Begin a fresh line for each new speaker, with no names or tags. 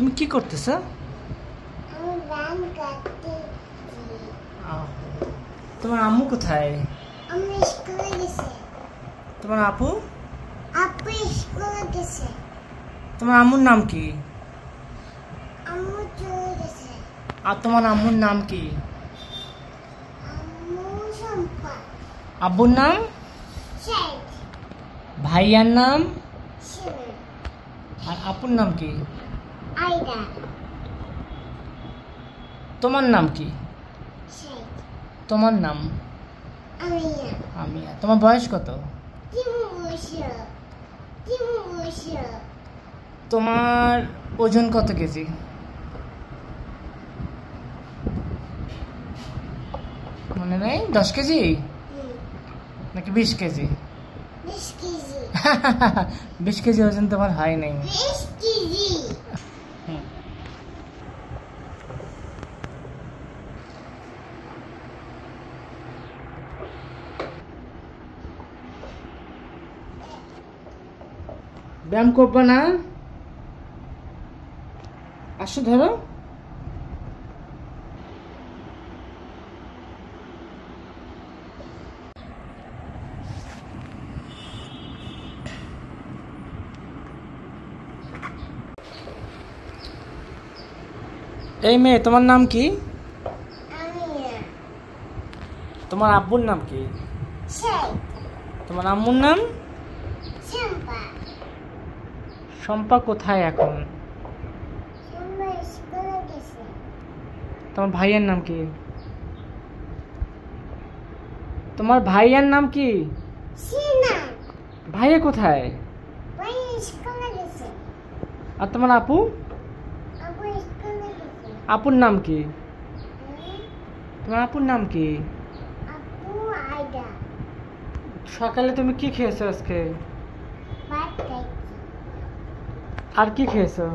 তুমি কি করতেছো?
আমি গান গাইতেছি।
তোমার আম্মু কোথায়?
আমি স্কুলে গেছে।
তোমার আপু?
আপু স্কুলে গেছে।
তোমার আম্মুর নাম কি?
আম্মু চলে গেছে।
আর তোমার আম্মুর নাম কি?
আম্মু শম্পা।
আব্বুর নাম?
শেখ।
ভাইয়ার নাম?
শিবন।
আর আপুর নাম কি?
আইডা।
তোমার নাম কি?
শেখ।
তোমার নাম?
আমিয়া।
আমিয়া। তোমার বয়স কত?
3 বছর। 3 বছর।
তোমার ওজন কত কেজি? মনে নেই? 10 কেজি নাকি 20 কেজি?
20 কেজি।
20 কেজি ওজন তোমার হয় নাই।
20 কেজি।
ব্যায়াম করবা না? আসো ধরো। এই মেয়ে, তোমার নাম কি?
আমিয়া।
তোমার আব্বুর নাম কি?
শেখ।
তোমার আম্মুর নাম?
শম্পা।
শম্পা কোথায় এখন?
শম্পা স্কুলে গেছে।
তোমার ভাইয়ের নাম কি? তোমার ভাইয়ের নাম কি?
সিনা।
ভাইয়া কোথায়?
ভাই স্কুলে গেছে।
আর তোমার আপু?
আপু স্কুলে গেছে।
আপুর নাম কি? তোমার আপুর নাম কি?
আপু আইডা।
সকালে তুমি কি খেয়েছো আজকে?
ভাত খাইছি।
আর কি খেয়েছো?